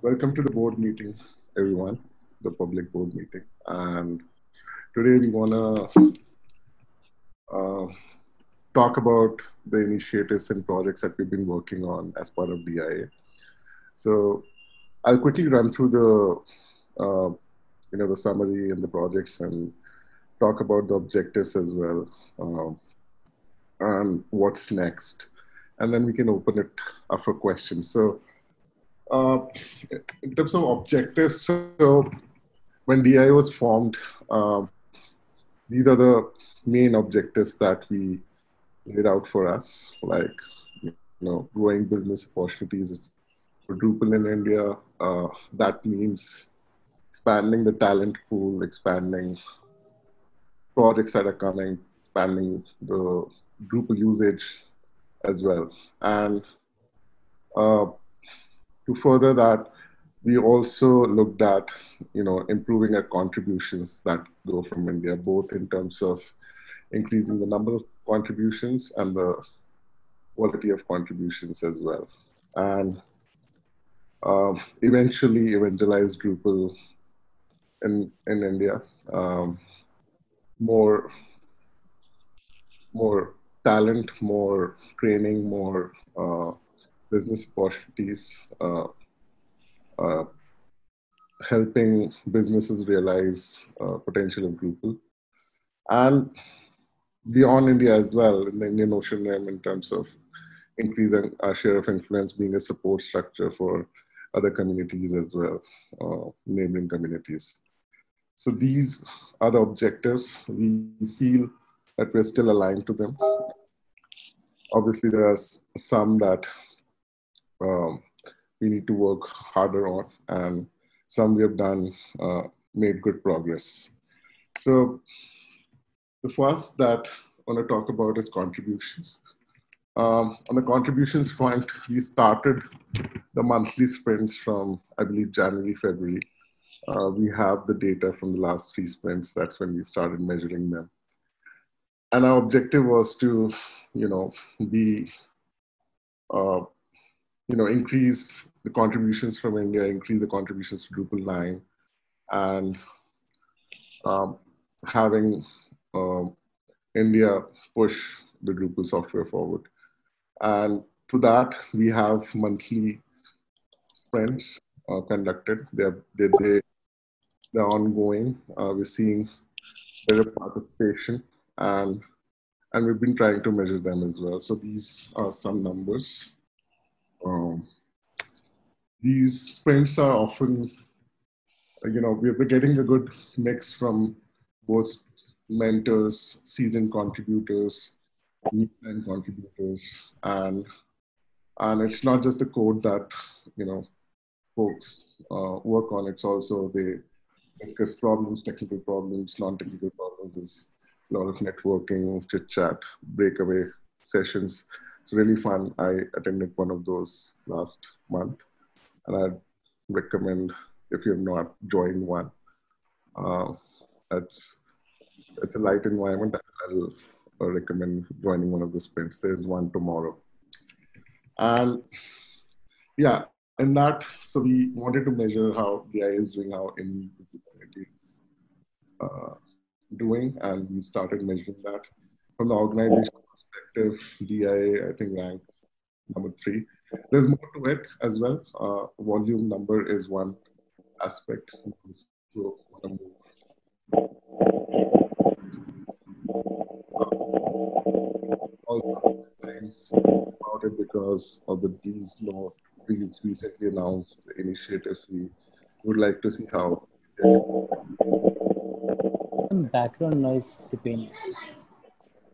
Welcome to the board meeting, everyone, the public board meeting. And today we want to uh, talk about the initiatives and projects that we've been working on as part of DIA. So I'll quickly run through the summary and the projects and talk about the objectives as well, and what's next. And then we can open it up for questions. So uh, in terms of objectives, so when DI was formed, these are the main objectives that we laid out for us, like growing business opportunities for Drupal in India. That means expanding the talent pool, expanding projects that are coming, expanding the Drupal usage as well, and uh, to further that, we also looked at improving our contributions that go from India, both in terms of increasing the number of contributions and the quality of contributions as well, and eventually evangelize Drupal in India. Um, more more talent, more training, more business opportunities, uh, helping businesses realize potential of Drupal, and beyond India as well, in the Indian Ocean Rim, in terms of increasing our share of influence, being a support structure for other communities as well, neighboring communities. So these are the objectives. We feel that we're still aligned to them. Obviously, there are some that um, we need to work harder on, and some we have done, made good progress. So the first that I want to talk about is contributions. On the contributions front, we started the monthly sprints from, I believe, January, February. We have the data from the last three sprints. That's when we started measuring them. And our objective was to, be, uh, increase the contributions from India, increase the contributions to Drupal 9, and um, having um, India push the Drupal software forward. And to that, we have monthly sprints conducted. They're ongoing. We're seeing better participation, and we've been trying to measure them as well. So these are some numbers. Um, these sprints are often, we're getting a good mix from both mentors, seasoned contributors, new time contributors, and it's not just the code that folks work on. It's also they discuss problems, technical problems, non-technical problems. There's a lot of networking, chit chat, breakaway sessions. It's really fun. I attended one of those last month, and I'd recommend, if you have not joined one. Uh, it's it's a light environment. I'll recommend joining one of the sprints. There's one tomorrow, and yeah, in that, so we wanted to measure how DI is doing, how in community is doing, and we started measuring that. From the organization perspective, DI, I think, ranked number 3. There's more to it as well. Volume number is one aspect. So also about it because of these recently announced initiatives. We would like to see how. Some background noise, Dipin.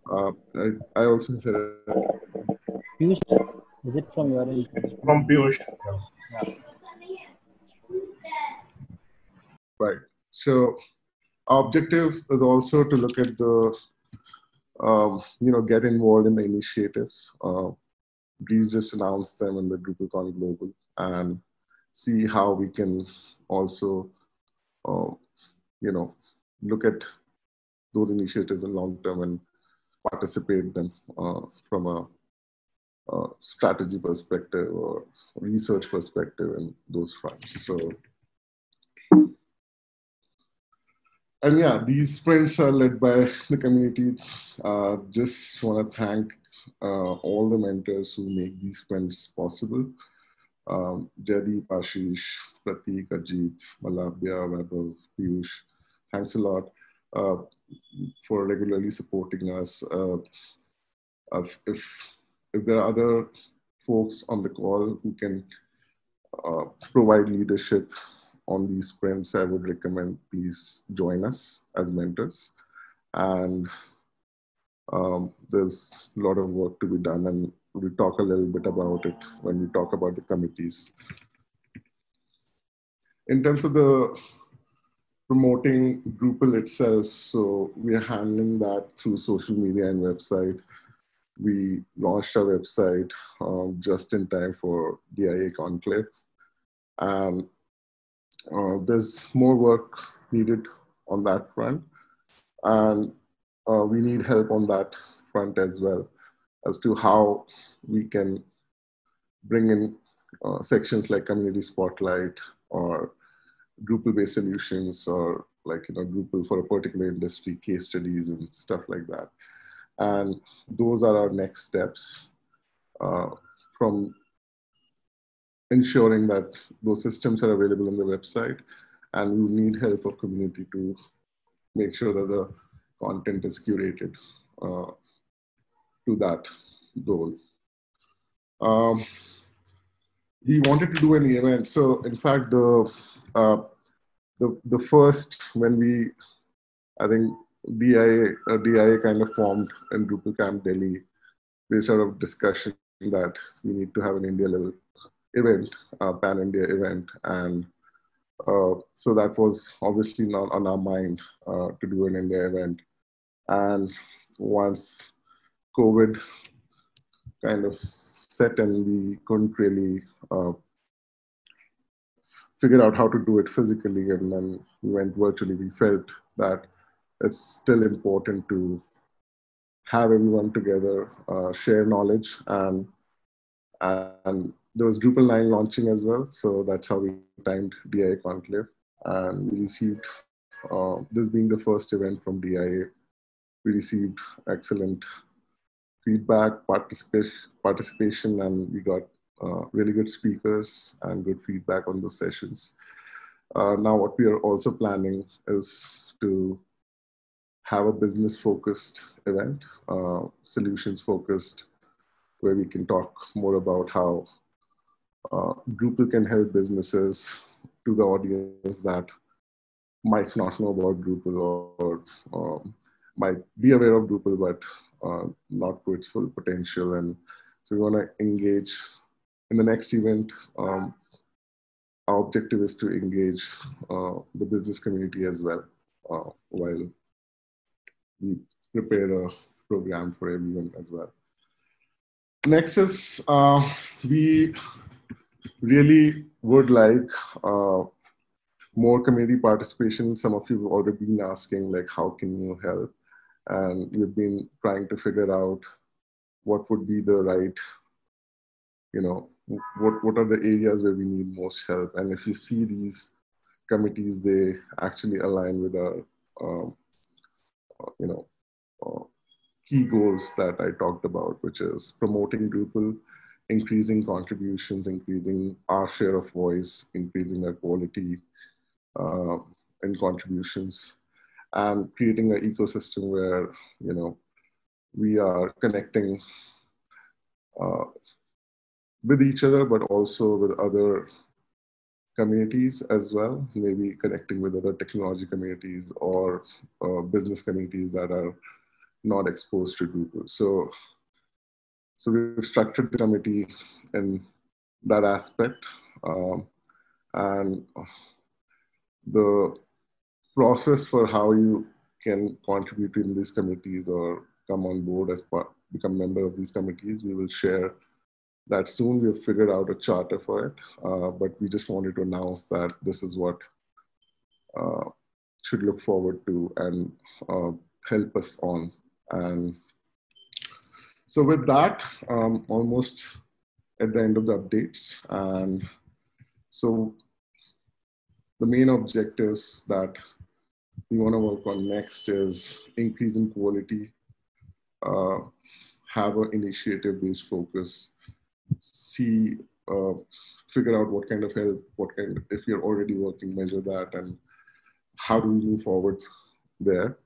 I also heard it. Piyush, is it from your end? From Piyush. Yeah. Right. So our objective is also to look at the, get involved in the initiatives. Please just announce them in the DrupalCon Global and see how we can also, uh, look at those initiatives in long term and participate them from a strategy perspective or research perspective in those fronts. So, and yeah, these sprints are led by the community. Just want to thank all the mentors who make these sprints possible. Jaideep, Ashish, Pratik, Ajit, Malabya, Vaibhav, Piyush, thanks a lot uh, for regularly supporting us. If there are other folks on the call who can provide leadership on these sprints, I would recommend please join us as mentors. And there's a lot of work to be done, and we'll talk a little bit about it when we talk about the committees. In terms of the promoting Drupal itself, so we are handling that through social media and website. We launched our website just in time for DIA Conclave. And there's more work needed on that front. And we need help on that front as well, as to how we can bring in sections like Community Spotlight or Drupal-based solutions, or like, Drupal for a particular industry, case studies and stuff like that. And those are our next steps from ensuring that those systems are available on the website. And we need help of community to make sure that the content is curated to that goal. We wanted to do an event. So in fact, the first, when we, I think DIA kind of formed in Drupal Camp Delhi, we sort of discussion that we need to have an India level event, pan-India event. And so that was obviously not on our mind to do an India event. And once COVID kind of set and we couldn't really figure out how to do it physically, and then we went virtually, we felt that it's still important to have everyone together, share knowledge, and there was Drupal 9 launching as well. So that's how we timed DIA Conclave. And we received, this being the first event from DIA, we received excellent feedback, participation, and we got really good speakers and good feedback on those sessions. Now what we are also planning is to have a business-focused event, solutions-focused, where we can talk more about how Drupal can help businesses, to the audience that might not know about Drupal, or might be aware of Drupal, but not to its full potential. And so we want to engage in the next event. Our objective is to engage the business community as well, while we prepare a program for everyone as well. Next is, we really would like more community participation. Some of you have already been asking, like, how can you help? And we've been trying to figure out what would be the right, what are the areas where we need most help. And if you see these committees, they actually align with our, key goals that I talked about, which is promoting Drupal, increasing contributions, increasing our share of voice, increasing our quality in contributions, and creating an ecosystem where, we are connecting with each other, but also with other communities as well, maybe connecting with other technology communities or business communities that are not exposed to Drupal. So we've structured the committee in that aspect. And the process for how you can contribute in these committees or come on board as part, become a member of these committees, we will share that soon. We've figured out a charter for it, but we just wanted to announce that this is what should look forward to and help us on. And so with that, almost at the end of the updates. And so the main objectives that we want to work on next is increase in quality, uh, have an initiative-based focus, see, uh, figure out what kind of help, if you're already working, measure that, and how do we move forward there.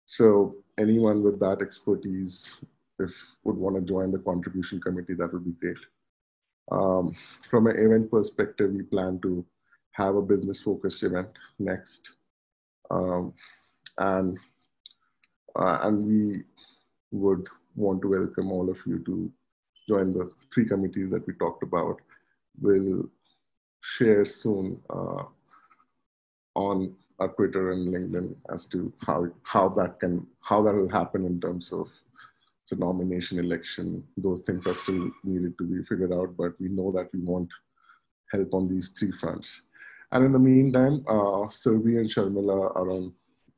So anyone with that expertise, if would want to join the contribution committee, that would be great. From an event perspective, we plan to have a business-focused event next, um, and we would want to welcome all of you to join the 3 committees that we talked about. We'll share soon on our Twitter and LinkedIn as to how that will happen in terms of the nomination, election. Those things are still needed to be figured out, but we know that we want help on these 3 fronts. And in the meantime, Surbi and Sharmila are on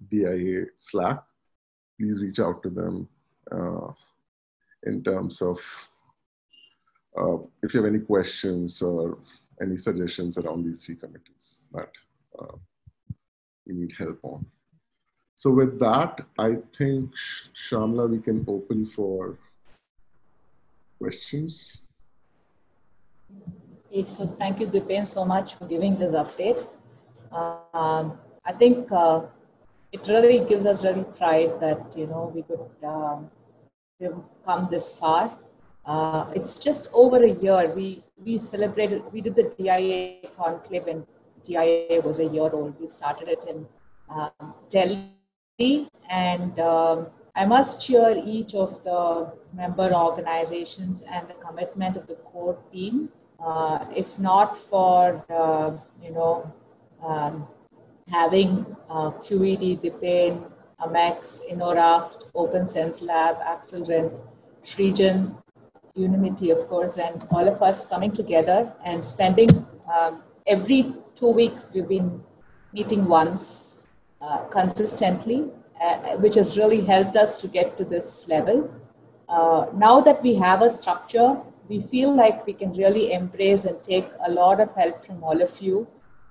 DIA Slack. Please reach out to them in terms of if you have any questions or any suggestions around these 3 committees that we need help on. So with that, I think, Shamla, we can open for questions. Okay, so thank you, Dipen, so much for giving this update. I think it really gives us really pride that, we could we've come this far. It's just over a year. We celebrated, we did the DIA conclave when DIA was a year old. We started it in Delhi, and I must cheer each of the member organizations and the commitment of the core team. If not for, having QED, Dipen, Amex, Innoraft, Open Sense Lab, Accelerant, Srijan, Unity, of course, and all of us coming together and spending every 2 weeks, we've been meeting once consistently, which has really helped us to get to this level. Now that we have a structure, we feel like we can really embrace and take a lot of help from all of you.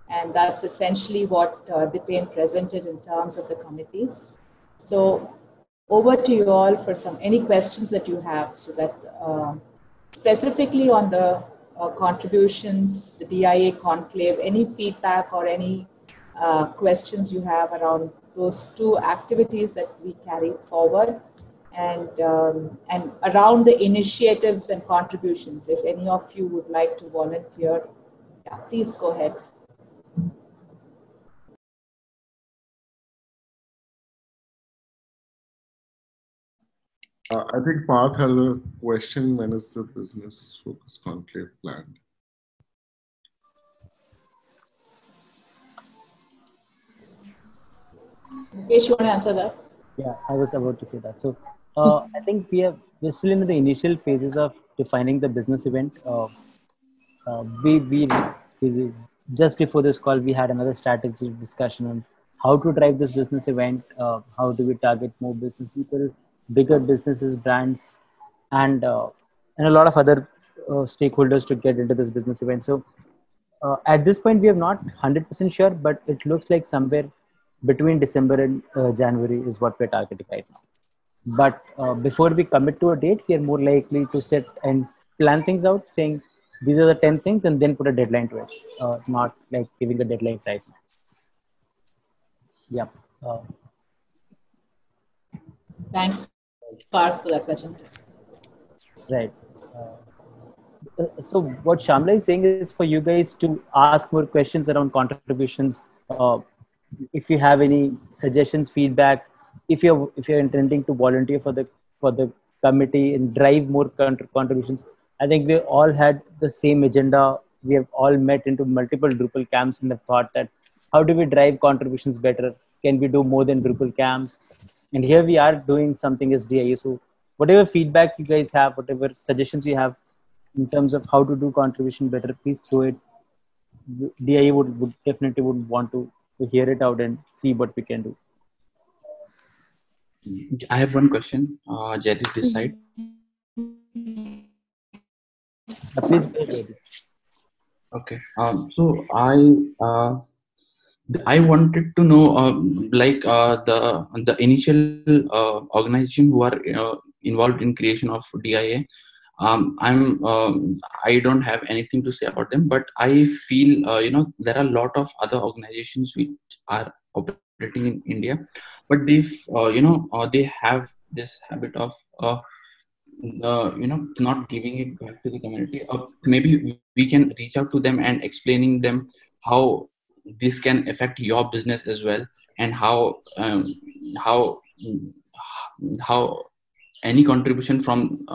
And that's essentially what Dipen presented in terms of the committees. So over to you all for any questions that you have, so that specifically on the contributions, the DIA conclave, any feedback or any questions you have around those 2 activities that we carried forward, and around the initiatives and contributions. If any of you would like to volunteer, yeah, please go ahead. I think Parth has a question. When is the business focus conclave planned? Mukesh, you want to answer that? Yeah, I was about to say that. So I think we're still in the initial phases of defining the business event. We just before this call, we had another strategy discussion on how to drive this business event. How do we target more business people, bigger businesses, brands, and a lot of other stakeholders to get into this business event. So at this point, we are not 100% sure, but it looks like somewhere between December and January is what we're targeting right now. But before we commit to a date, we are more likely to sit and plan things out, saying these are the 10 things, and then put a deadline to it, not like giving a deadline right now. Yeah. Thanks, Parth, for that question. Right. So what Shamla is saying is for you guys to ask more questions around contributions. If you have any suggestions, feedback, if you're intending to volunteer for the committee and drive more contributions, I think we all had the same agenda. We have all met into multiple Drupal camps and have thought that how do we drive contributions better? Can we do more than Drupal camps? And here we are doing something as DIA. So whatever feedback you guys have, whatever suggestions you have in terms of how to do contribution better, please throw it. DIA would definitely would want to hear it out and see what we can do. I have one question, Jerry, this side. Please go ahead. Okay. So I wanted to know, the initial organization who are involved in creation of DIA. I don't have anything to say about them, but I feel there are a lot of other organizations which are operating in India, but they have this habit of not giving it back to the community. Maybe we can reach out to them and explaining them how this can affect your business as well, and how how any contribution from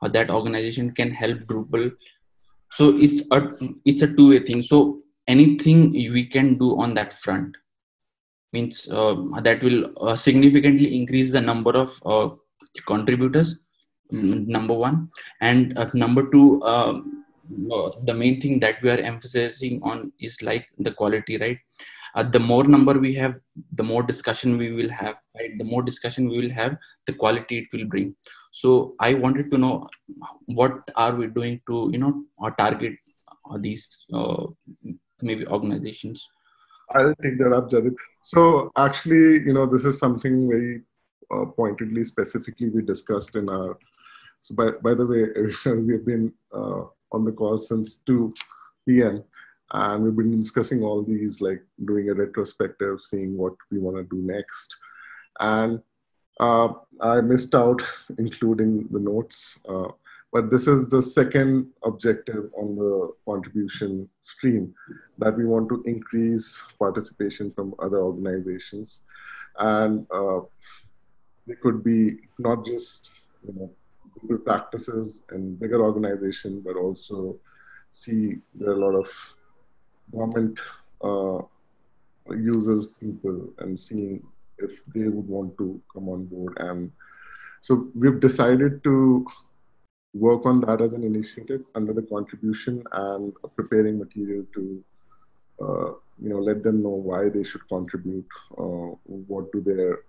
that organization can help Drupal. So it's a two-way thing. So anything we can do on that front means that will significantly increase the number of contributors, number one. And number two, the main thing that we are emphasizing on is like the quality, right? The more number we have, the more discussion we will have, right? The more discussion we will have, the quality it will bring. So I wanted to know, what are we doing to target these maybe organizations? I'll take that up, Jadip. So actually, this is something very pointedly, specifically we discussed in our. So by the way, we've been on the call since 2 p.m. and we've been discussing all these, like doing a retrospective, seeing what we want to do next. And I missed out including the notes, but this is the second objective on the contribution stream, that we want to increase participation from other organizations. And they could be not just good practices in bigger organization, but also see there are a lot of government users people and seeing if they would want to come on board. And so we've decided to work on that as an initiative under the contribution, and preparing material to let them know why they should contribute, what do their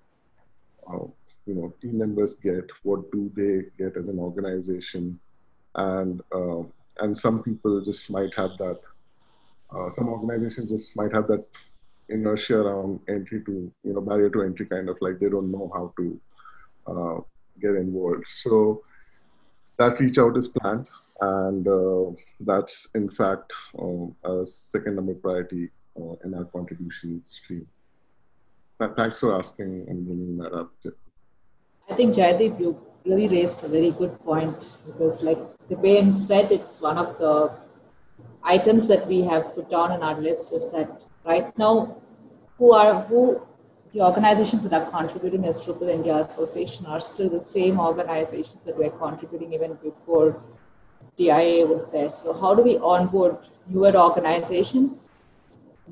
team members get, what do they get as an organization. And some people just might have that, some organizations just might have that inertia around entry to, barrier to entry, kind of like they don't know how to get involved. So that reach out is planned, and that's in fact a second number priority in our contribution stream. Thanks for asking and bringing that up. I think, Jaideep, you really raised a very good point, because like Dipen said, it's one of the items that we have put down on our list, is that right now, who the organizations that are contributing as Drupal India Association are still the same organizations that were contributing even before DIA was there. So how do we onboard newer organizations,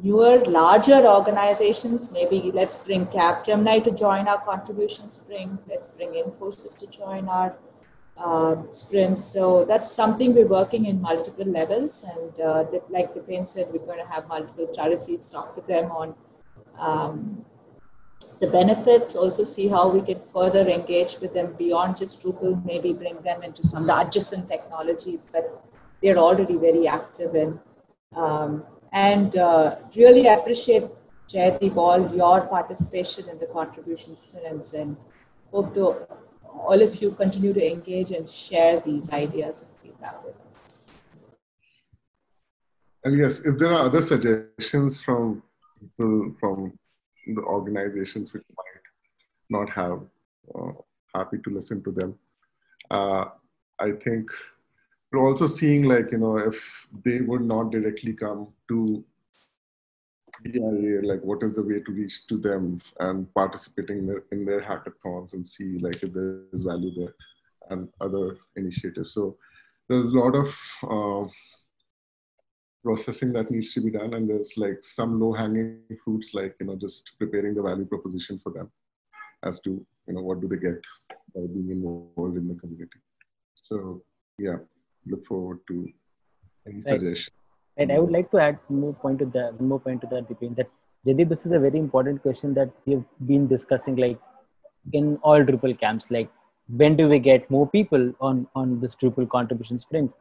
newer, larger organizations? Maybe let's bring Capgemini to join our contribution sprint. Let's bring Infosys to join our sprint. So that's something we're working in multiple levels. And like Dipen said, we're going to have multiple strategies, talk to them on the benefits, also see how we can further engage with them beyond just Drupal, maybe bring them into some of the adjacent technologies that they're already very active in. Really appreciate, Jaideep, all your participation in the contribution sprints, and hope to all of you continue to engage and share these ideas and feedback with us. And yes, if there are other suggestions from people from the organizations which might not have, happy to listen to them. I think we're also seeing, like, if they would not directly come to DIA, like what is the way to reach to them and participating in their hackathons and see like if there is value there, and other initiatives. So there's a lot of processing that needs to be done, and there's like some low-hanging fruits, like just preparing the value proposition for them as to what do they get by being involved in the community. So yeah, look forward to any suggestions. And I would like to add one more point to that, Dipen, that Jaideep, this is a very important question that we've been discussing, like in all Drupal camps. Like when do we get more people on this Drupal contribution sprints?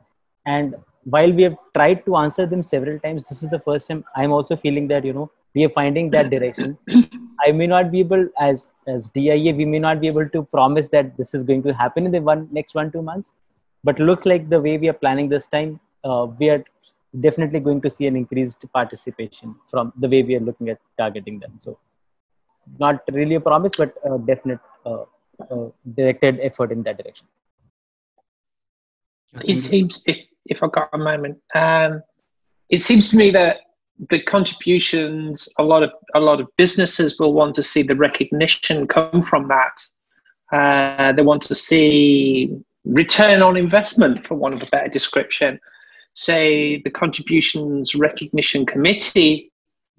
And while we have tried to answer them several times, this is the first time I'm also feeling that, we are finding that direction. I may not be able, as DIA, we may not be able to promise that this is going to happen in the next 1-2 months, but looks like the way we are planning this time, we are definitely going to see an increased participation from the way we are looking at targeting them. So not really a promise, but a definite directed effort in that direction. It seems, if I've got a moment, it seems to me that the contributions, a lot of businesses will want to see the recognition come from that. They want to see return on investment, for want of a better description. Say the contributions recognition committee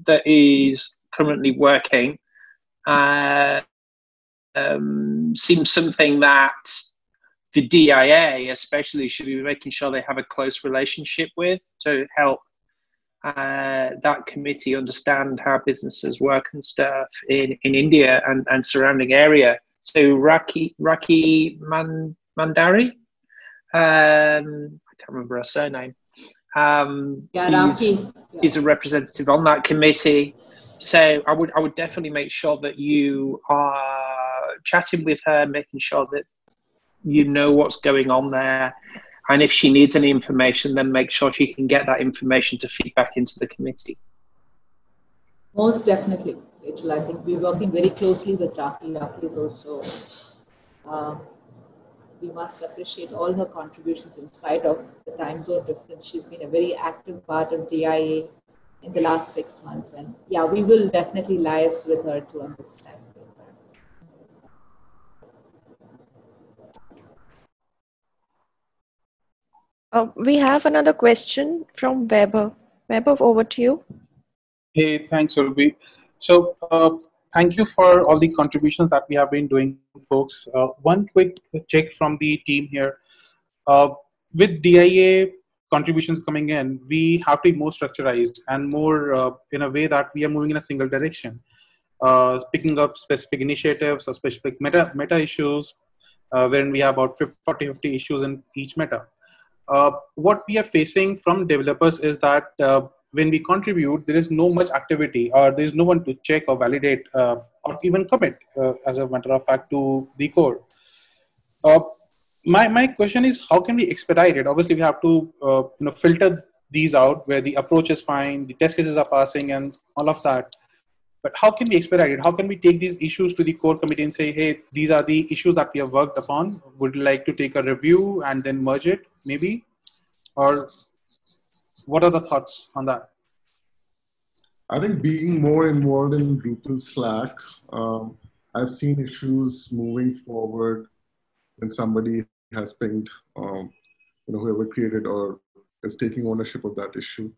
that is currently working seems something that the DIA especially should be making sure they have a close relationship with, to help that committee understand how businesses work and stuff in India and surrounding area. So Raki Mandari, I can't remember her surname. Is a representative on that committee. So I would definitely make sure that you are chatting with her, making sure that you know what's going on there. And if she needs any information, then make sure she can get that information to feed back into the committee. Most definitely, Rachel. I think we're working very closely with Raki. Raki is also, we must appreciate all her contributions in spite of the time zone difference. She's been a very active part of DIA in the last 6 months. And yeah, we will definitely liaise with her to understand. We have another question from Weber. Weber, over to you. Hey, thanks, Urbi. So thank you for all the contributions that we have been doing, folks. One quick check from the team here. With DIA contributions coming in, we have to be more structurized and more in a way that we are moving in a single direction, picking up specific initiatives or specific meta issues, wherein we have about 40-50 issues in each meta. What we are facing from developers is that when we contribute, there is no much activity, or there is no one to check or validate or even commit, as a matter of fact, to the code. My question is, how can we expedite it? Obviously, we have to filter these out where the approach is fine, the test cases are passing, and all of that. But how can we expedite it? How can we take these issues to the core committee and say, hey, these are the issues that we have worked upon. Would you like to take a review and then merge it, maybe? Or what are the thoughts on that? I think being more involved in Drupal Slack, I've seen issues moving forward when somebody has pinged, whoever created or is taking ownership of that issue.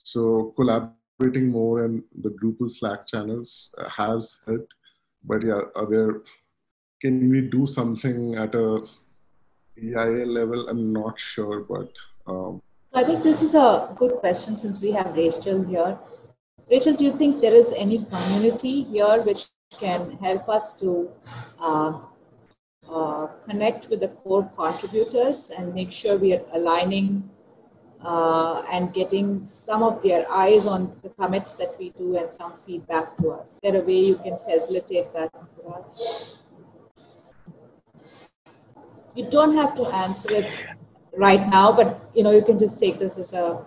So collaborating more in the Drupal Slack channels has helped. But yeah, can we do something at a EIA level? I'm not sure, but I think this is a good question since we have Rachel here. Rachel, do you think there is any community here which can help us to connect with the core contributors and make sure we are aligning and getting some of their eyes on the commits that we do and some feedback to us? Is there a way you can facilitate that for us? You don't have to answer it right now, but you can just take this as a...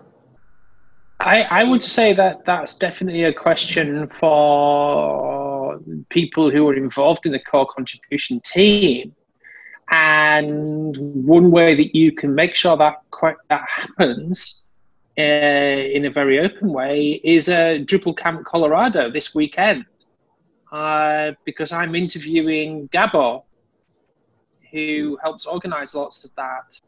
I would say that that's definitely a question for people who are involved in the core contribution team. And one way that you can make sure that happens in a very open way is Drupal Camp Colorado this weekend, because I'm interviewing Gabor, who helps organize lots of that.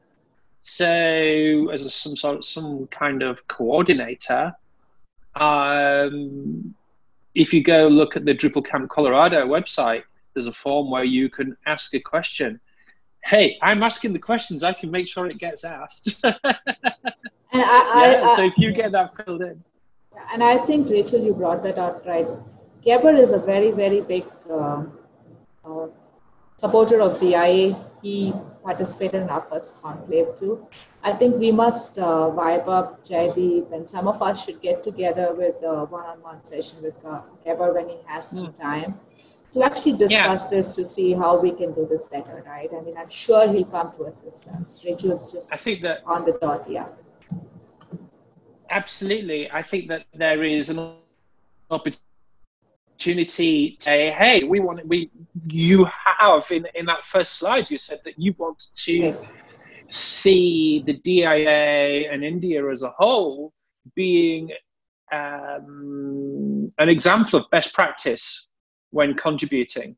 So as some kind of coordinator, if you go look at the Drupal Camp Colorado website, there's a form where you can ask a question. Hey, I'm asking the questions. I can make sure it gets asked. So if you get that filled in. And I think, Rachel, you brought that out right. Gabor is a very, very big supporter of DIA he participated in our first conclave too. I think we must vibe up Jaideep, and some of us should get together with a one-on-one session with Ever when he has some time to actually discuss this to see how we can do this better, right? I mean, I'm sure he'll come to assist us. Rachel's just I think that on the dot, yeah. Absolutely. I think that there is an opportunity to say, hey, you have in that first slide, you said that you want to see the DIA and India as a whole being an example of best practice when contributing.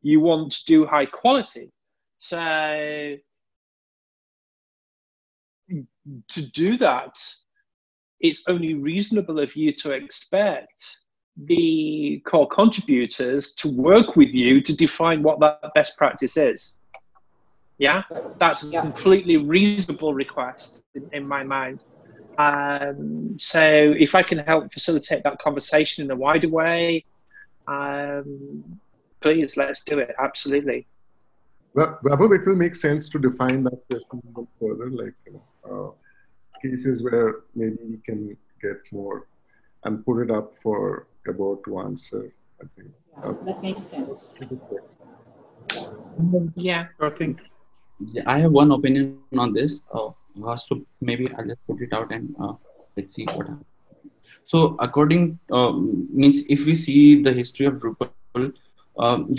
You want to do high quality. So to do that, it's only reasonable of you to expect the core contributors to work with you to define what that best practice is. Yeah, that's a completely reasonable request in my mind. So if I can help facilitate that conversation in a wider way, please, let's do it. Absolutely. Well, Vaibhav, it will make sense to define that question a little further, like cases where maybe we can get more and put it up for about to answer, I think. Yeah, that makes sense. Yeah. I think. Yeah, I have one opinion on this. So maybe I'll just put it out and let's see what happens. So according means if we see the history of Drupal,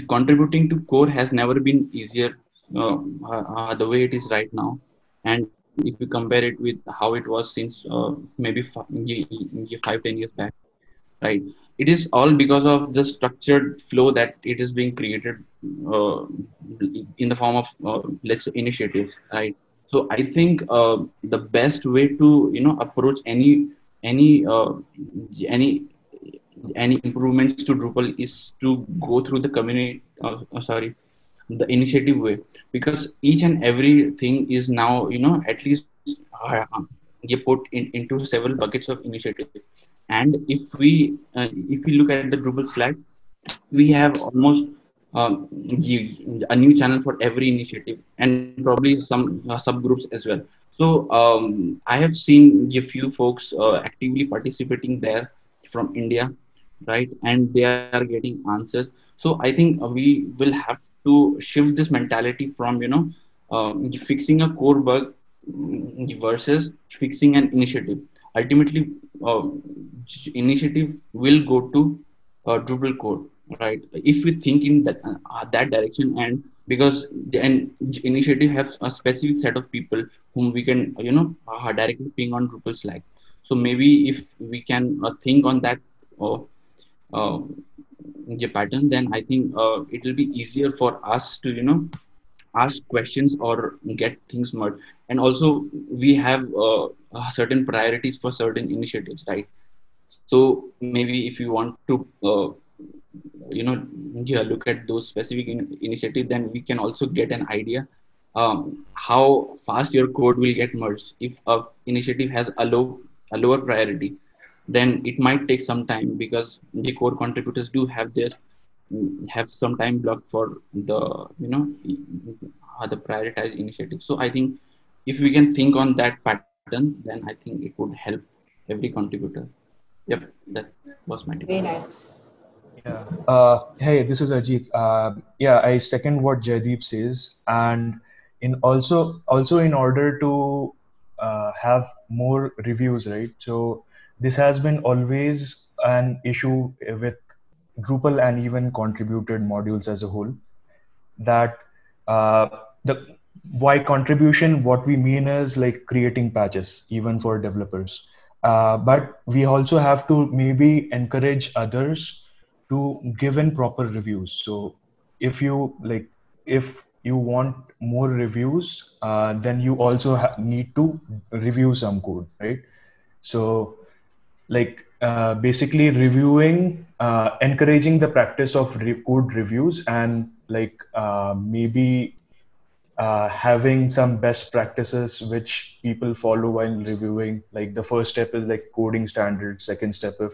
contributing to core has never been easier the way it is right now. And if you compare it with how it was since maybe 5-10 years back, right? It is all because of the structured flow that it is being created in the form of let's say initiatives, right? So I think the best way to approach any any improvements to Drupal is to go through the community the initiative way, because each and everything is now at least you put into several buckets of initiative. And if we look at the Drupal Slack, we have almost a new channel for every initiative, and probably some subgroups as well. So I have seen a few folks actively participating there from India, right? And they are getting answers. So I think we will have to shift this mentality from fixing a core bug versus fixing an initiative. Ultimately, initiative will go to Drupal core, right? If we think in that direction, and because an initiative has a specific set of people whom we can directly ping on Drupal Slack. So maybe if we can think on that uh, pattern, then I think it will be easier for us to ask questions or get things merged. And also we have certain priorities for certain initiatives, right? So maybe if you want to look at those specific initiatives, then we can also get an idea how fast your code will get merged. If a initiative has a lower priority, then it might take some time, because the core contributors do have some time blocked for the the prioritized initiative. So I think if we can think on that pattern, then I think it would help every contributor. Yep, that was my tip. Very nice. Yeah. Hey, this is Ajit. Yeah, I second what Jaideep says, and also in order to have more reviews, right? So this has been always an issue with Drupal and even contributed modules as a whole. That the by contribution, what we mean is like creating patches, even for developers. But we also have to maybe encourage others to give in proper reviews. So if you want more reviews, then you also need to review some code, right? So basically reviewing, encouraging the practice of code reviews, and maybe having some best practices which people follow while reviewing. Like the first step is like coding standards. Second step, if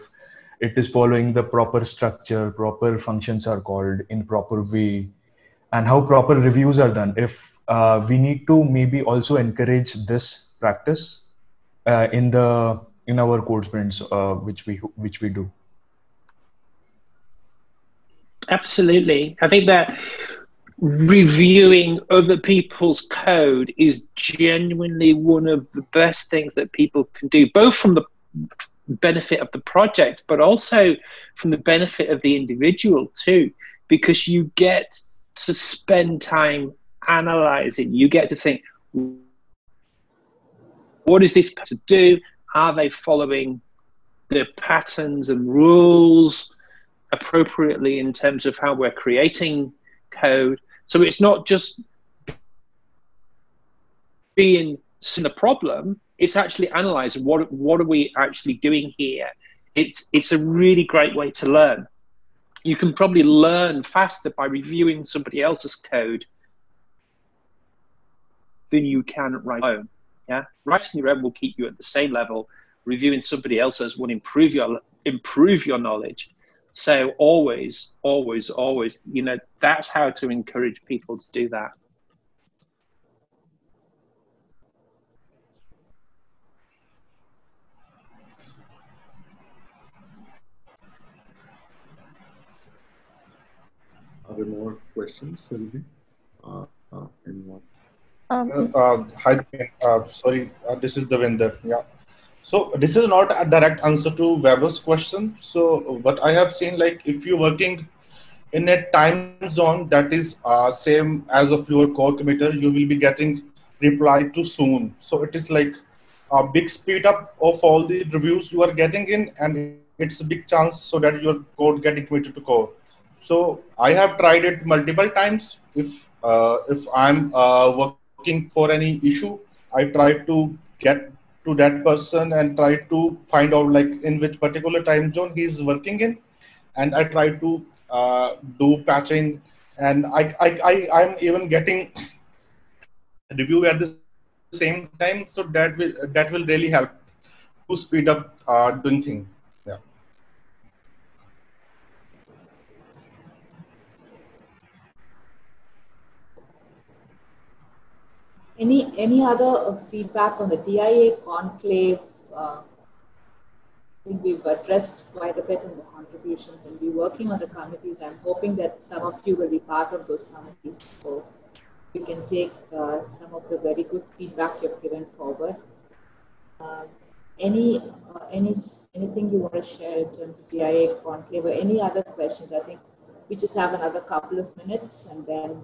it is following the proper structure, proper functions are called in proper way, and how proper reviews are done. If we need to maybe also encourage this practice in our code sprints, which we do. Absolutely. I think that reviewing other people's code is genuinely one of the best things that people can do, both from the benefit of the project, but also from the benefit of the individual too, because you get to spend time analyzing. You get to think, what is this person to do? Are they following the patterns and rules appropriately in terms of how we're creating code? So it's not just being in the problem, it's actually analyzing what are we actually doing here. It's a really great way to learn. You can probably learn faster by reviewing somebody else's code than you can write your own. Yeah, writing your own will keep you at the same level. Reviewing somebody else's will improve your knowledge. So always, that's how to encourage people to do that. Are there more questions, Sylvie? Anyone? Hi, sorry, this is Devinder. Yeah. So this is not a direct answer to Weber's question. So what I have seen, like if you're working in a time zone that is same as of your core committer, you will be getting reply too soon. So it is like a big speed up of all the reviews you are getting in, and it's a big chance so that your code getting committed to core. So I have tried it multiple times. If I'm working for any issue, I try to get to that person and try to find out like in which particular time zone he's working in, and I try to do patching, and I'm even getting review at the same time. So that will really help to speed up doing things. Yeah. Any other feedback on the DIA conclave? I think we've addressed quite a bit in the contributions, and we're working on the committees. I'm hoping that some of you will be part of those committees, so we can take some of the very good feedback you've given forward. Anything you want to share in terms of DIA conclave, or any other questions? I think we just have another couple of minutes, and then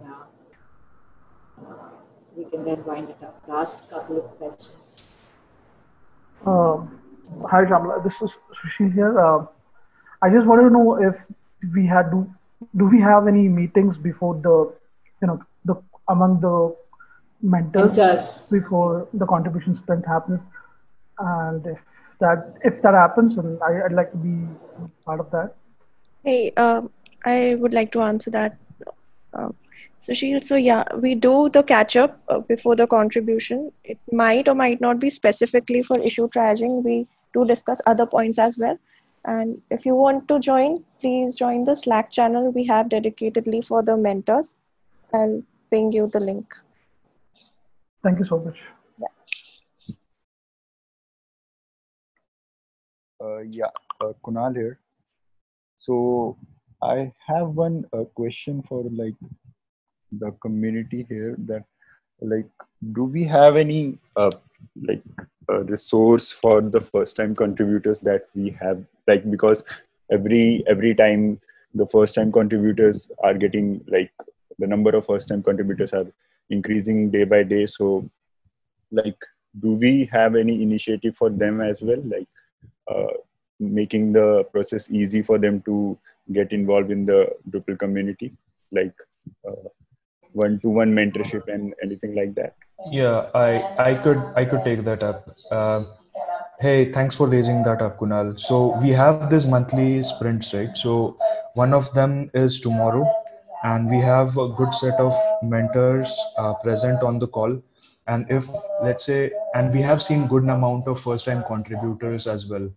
we can then wind it up. Last couple of questions. Hi, Shamla. This is Sushil here. I just wanted to know if we had do we have any meetings before among the mentors before the contribution sprint happens, and if that happens, then I'd like to be part of that. Hey, I would like to answer that. Sushil, so yeah, we do the catch up before the contribution. It might or might not be specifically for issue triaging. We do discuss other points as well. And if you want to join, please join the Slack channel we have dedicatedly for the mentors. I'll ping you the link. Thank you so much. Yeah, Kunal here. So I have one question for like the community here, that like, do we have any resource for the first time contributors that we have, like, because every time the first time contributors are getting, like, the number of first time contributors are increasing day by day. So like, do we have any initiative for them as well, like making the process easy for them to get involved in the Drupal community, like one-to-one mentorship and anything like that? Yeah, I could take that up. Hey, thanks for raising that up, Kunal. So we have this monthly sprints, right? So one of them is tomorrow, and we have a good set of mentors present on the call. And if, let's say, and we have seen good amount of first-time contributors as well,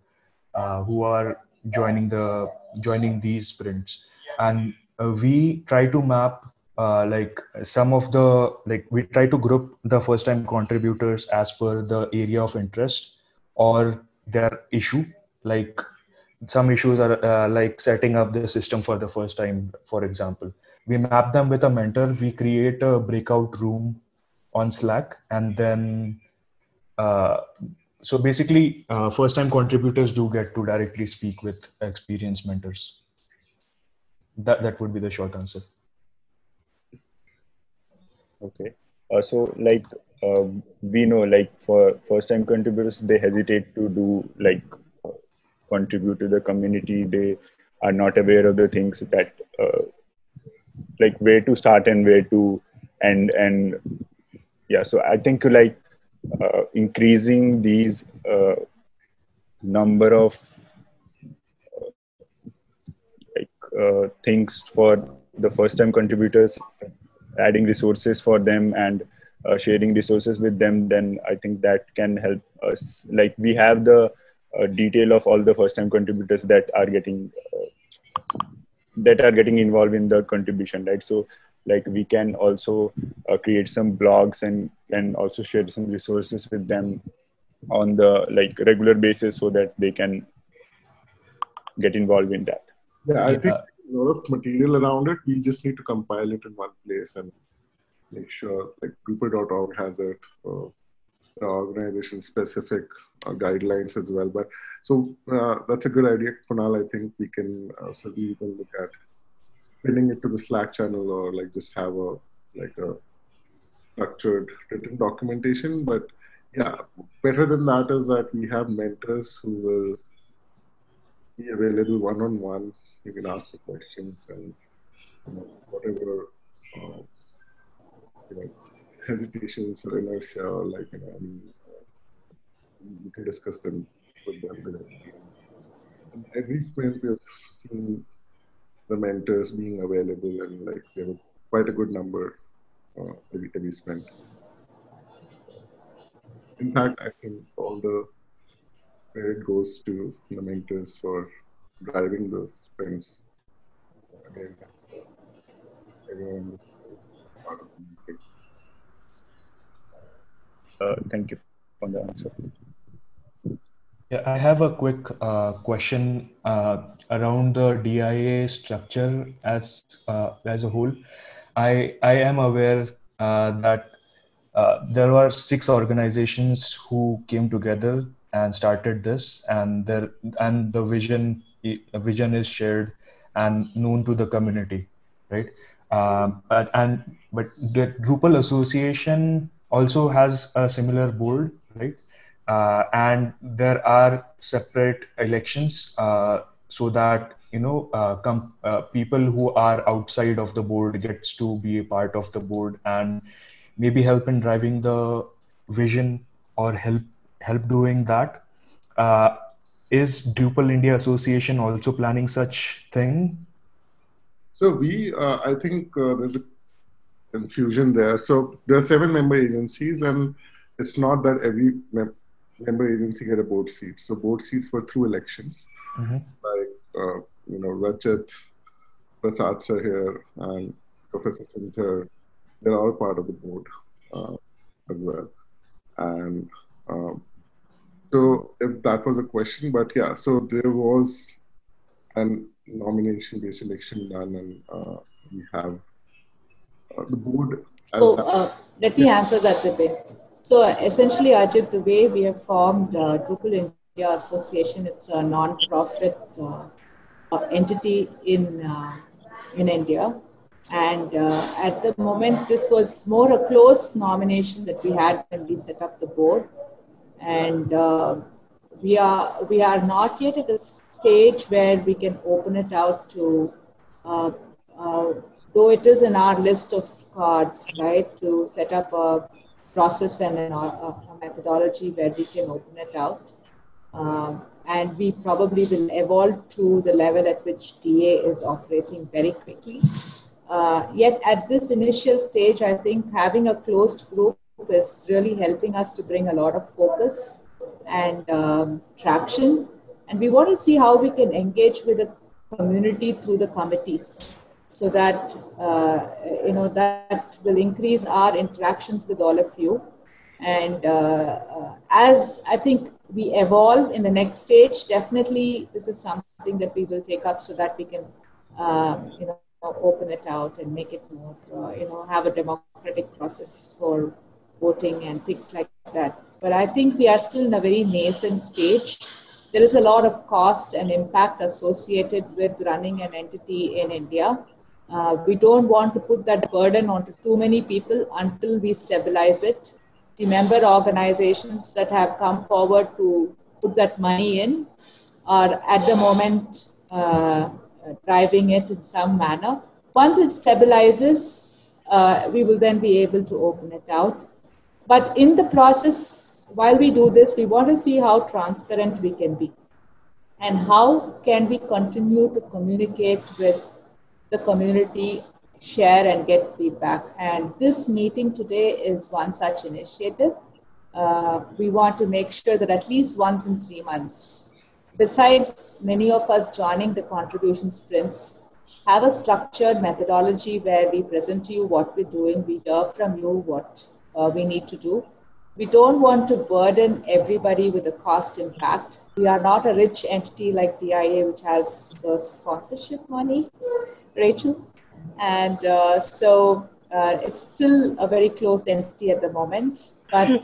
who are joining these sprints, and we try to map like some of the, like we try to group the first time contributors as per the area of interest or their issue. Like some issues are like setting up the system for the first time, for example. We map them with a mentor. We create a breakout room on Slack, and then so basically first time contributors do get to directly speak with experienced mentors. That would be the short answer. Okay. So like we know, like for first time contributors, they hesitate to do like contribute to the community. They are not aware of the things that like where to start and where to end. And yeah, so I think like increasing these number of things for the first time contributors, adding resources for them and sharing resources with them, then I think that can help us. Like we have the detail of all the first time contributors that are getting involved in the contribution, right? So like we can also create some blogs and can also share some resources with them on the like regular basis so that they can get involved in that. Yeah, I think a lot of material around it. We just need to compile it in one place and make sure like Drupal.org has it, organization specific guidelines as well. But so that's a good idea, Kunal. I think we can certainly even look at pinning it to the Slack channel or like just have a structured written documentation. But yeah, better than that is that we have mentors who will be available one-on-one. You can ask the questions and whatever hesitations or inertia or like you can discuss them with them directly. And every sprint we have seen the mentors being available and like they have quite a good number every sprint. In fact, I think all the credit goes to the mentors for driving the sprints. Again, everyone is part of the meeting. Thank you for the answer. Yeah, I have a quick question around the DIA structure as a whole. I am aware that there were 6 organizations who came together and started this, and the vision is shared and known to the community, right? But the Drupal Association also has a similar board, right? And there are separate elections so that people who are outside of the board gets to be a part of the board and maybe help in driving the vision or help doing that. Is Drupal India Association also planning such thing? So I think there's a confusion there. So there are 7 member agencies, and it's not that every member agency get a board seat. So board seats were through elections. Like Rachit, Prasad sir here, and Professor Sinter, they're all part of the board as well. And so if that was a question, but yeah, so there was an nomination-based election done, and we have the board. So let me answer that, Dipin. So essentially, Ajit, the way we have formed Drupal India Association, it's a non-profit entity in India. And at the moment, this was more a closed nomination that we had when we set up the board. And we are not yet at a stage where we can open it out to, though it is in our list of cards, right, to set up a process and a methodology where we can open it out. And we probably will evolve to the level at which DA is operating very quickly. Yet at this initial stage, I think having a closed group is really helping us to bring a lot of focus and traction. And we want to see how we can engage with the community through the committees. so that that will increase our interactions with all of you. And as I think we evolve in the next stage, definitely this is something that we will take up so that we can open it out and make it more have a democratic process for voting and things like that. But I think we are still in a very nascent stage. There is a lot of cost and impact associated with running an entity in India. We don't want to put that burden onto too many people until we stabilize it. The member organizations that have come forward to put that money in are at the moment driving it in some manner. Once it stabilizes, we will then be able to open it out. But in the process, while we do this, we want to see how transparent we can be and how can we continue to communicate with the community, share and get feedback. And this meeting today is one such initiative. We want to make sure that at least once in 3 months, besides many of us joining the contribution sprints, have a structured methodology where we present to you what we're doing, we hear from you what we need to do. We don't want to burden everybody with a cost impact. We are not a rich entity like DIA, which has the sponsorship money, Rachel. And so it's still a very closed entity at the moment. But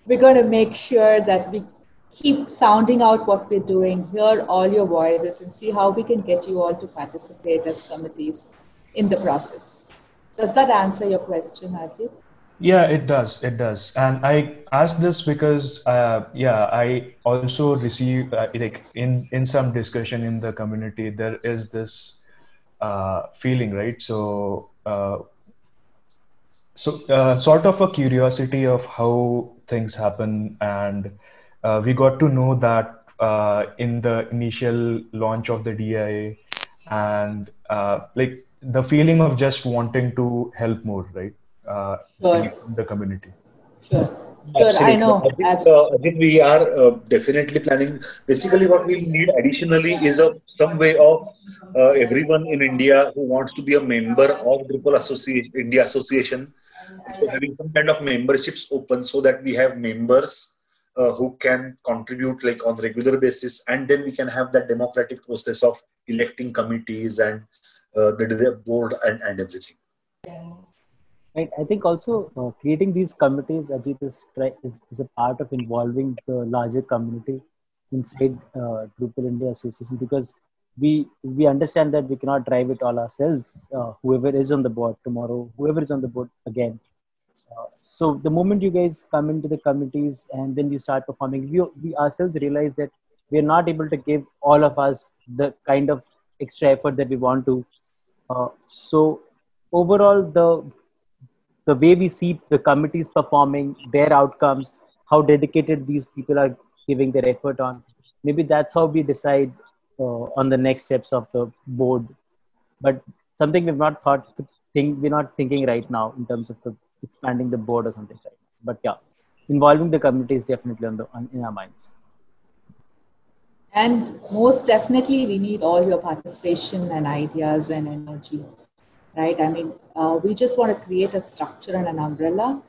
we're going to make sure that we keep sounding out what we're doing, hear all your voices, and see how we can get you all to participate as committees in the process. Does that answer your question, Ajit? Yeah, it does. It does. And I asked this because, I also receive like in some discussion in the community, there is this feeling, right? So, sort of a curiosity of how things happen, and we got to know that in the initial launch of the DIA, and like the feeling of just wanting to help more, right? Sure. In the community. Sure. Sure, I know. Ajit, we are definitely planning. Basically, what we need additionally is some way of everyone in India who wants to be a member of Drupal India Association. So having some kind of memberships open so that we have members who can contribute like on regular basis, and then we can have that democratic process of electing committees and the board and everything. Right. I think also creating these committees, Ajit, is a part of involving the larger community inside Drupal India Association, because we understand that we cannot drive it all ourselves. Whoever is on the board tomorrow, whoever is on the board again. So the moment you guys come into the committees and then you start performing, we ourselves realize that we are not able to give all of us the kind of extra effort that we want to. So overall, the way we see the committees performing, their outcomes, how dedicated these people are giving their effort on, maybe that's how we decide on the next steps of the board. But something we've not we're not thinking right now in terms of expanding the board or something like that. But yeah, involving the community is definitely in our minds. And most definitely, we need all your participation and ideas and energy. Right? I mean, we just want to create a structure and an umbrella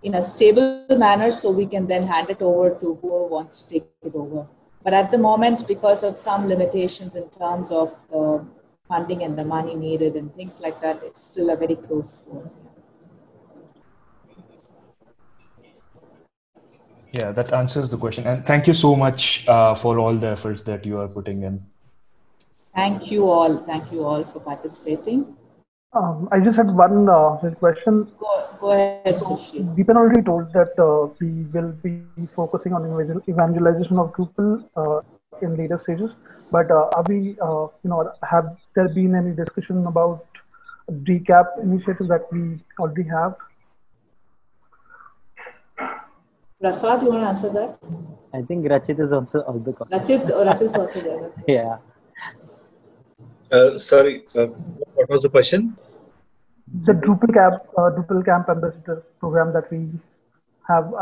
in a stable manner so we can then hand it over to whoever wants to take it over. But at the moment, because of some limitations in terms of the funding and the money needed and things like that, it's still a very close board. Yeah, that answers the question. And thank you so much for all the efforts that you are putting in. Thank you all. Thank you all for participating. I just had one question. Go ahead, Sushil. Deepan already told that we will be focusing on evangelization of Drupal in later stages. But are we, have there been any discussion about recap initiatives that we already have? Prasad, you want to answer that? I think Rachit is also of the call. Rachit is also there. Yeah. Sorry, what was the question? The Drupal Camp Ambassador program that we have.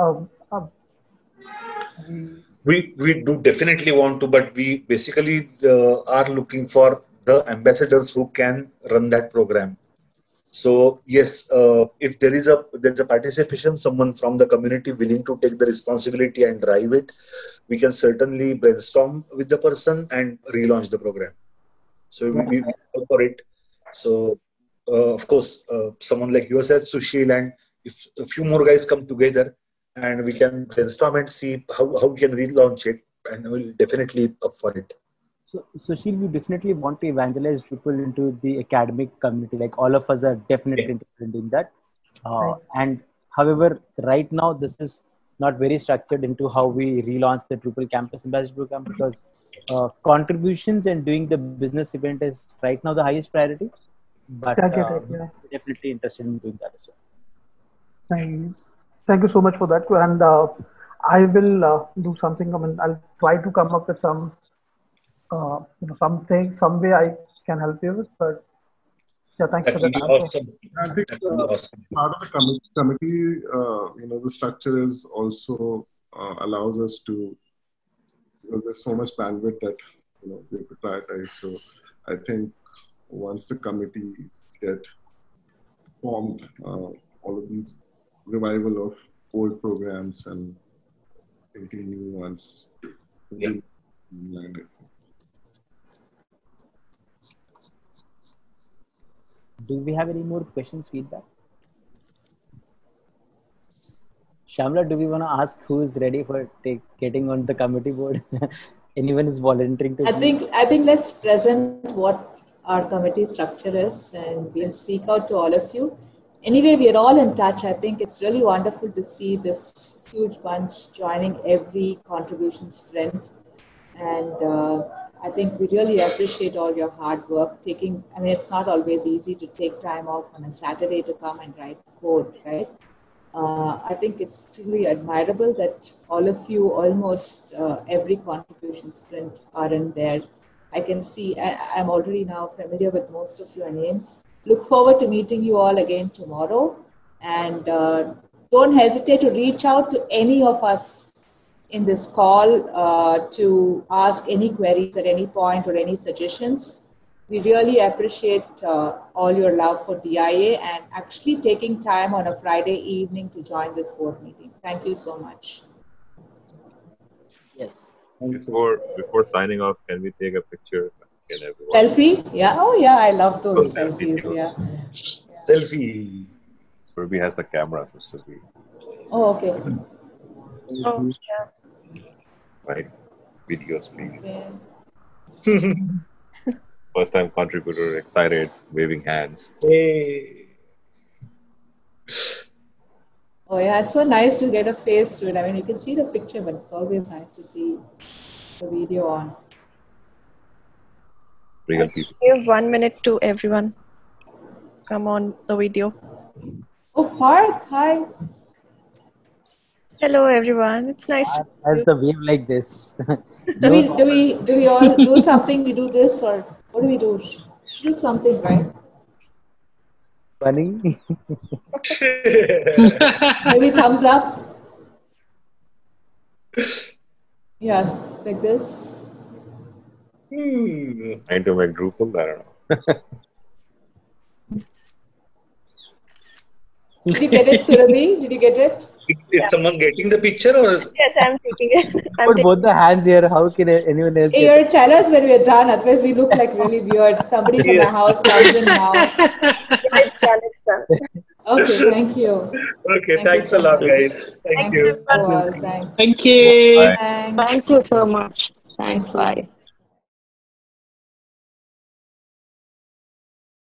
We do definitely want to, but we basically are looking for the ambassadors who can run that program. So yes, if there's a participation, someone from the community willing to take the responsibility and drive it, we can certainly brainstorm with the person and relaunch the program. So we go for it. So of course, someone like yourself, Sushil, and if a few more guys come together, and we can brainstorm and see how we can relaunch it, and we'll definitely up for it. So, Sushil, we definitely want to evangelize people into the academic community. Like all of us are definitely interested in doing that. And however, right now, this is not very structured into how we relaunch the Drupal Campus Ambassador Program, because contributions and doing the business event is right now the highest priority. But we're definitely interested in doing that as well. Thank you so much for that. And I will do something. I mean, I'll try to come up with some something, some way I can help you with, but yeah, thanks for that. Awesome. I think part of the committee, the structure is also allows us to, because there's so much bandwidth that we have to prioritize. So I think once the committees get formed, all of these revival of old programs and thinking new ones. Do we have any more questions, feedback? Shamla, do we want to ask who is ready for getting on the committee board? Anyone is volunteering to? I think let's present what our committee structure is, and we'll seek out to all of you. Anyway, we are all in touch. I think it's really wonderful to see this huge bunch joining every contribution sprint, and I think we really appreciate all your hard work. It's not always easy to take time off on a Saturday to come and write code, right? I think it's truly admirable that all of you, almost every contribution sprint, are in there. I can see, I'm already now familiar with most of your names. Look forward to meeting you all again tomorrow. And don't hesitate to reach out to any of us in this call to ask any queries at any point or any suggestions. We really appreciate all your love for DIA and actually taking time on a Friday evening to join this board meeting. Thank you so much. Yes. Before signing off, can we take a picture? Selfie? Yeah. Oh, yeah. I love those selfies. Yeah. Selfie. Ruby has the camera, so Subi. Oh, okay. Oh, yeah. Right. Videos, please. Yeah. First time contributor, excited, waving hands. Hey. Oh, yeah. It's so nice to get a face to it. I mean, you can see the picture, but it's always nice to see the video on. Real people. Give 1 minute to everyone. Come on the video. Oh, Parth, hi. Hello, everyone. It's nice to As the wave like this. Do we all do something? We do this, or what do we do? Do something, right? Funny. Maybe thumbs up. Yeah, like this. Trying to make Drupal, I don't know. Did you get it, Surabhi? Did you get it? Is someone getting the picture or? Yes, I'm taking it. Put both the hands here. How can anyone else? Hey, you're tell us when we're done. Otherwise, we look like really weird. Somebody from my house comes in now. It's done. It's done. Okay, thank you. Okay, thanks a lot, guys. Thank you. Well, thanks. Thank you. Thanks. Thank you so much. Thanks. Bye.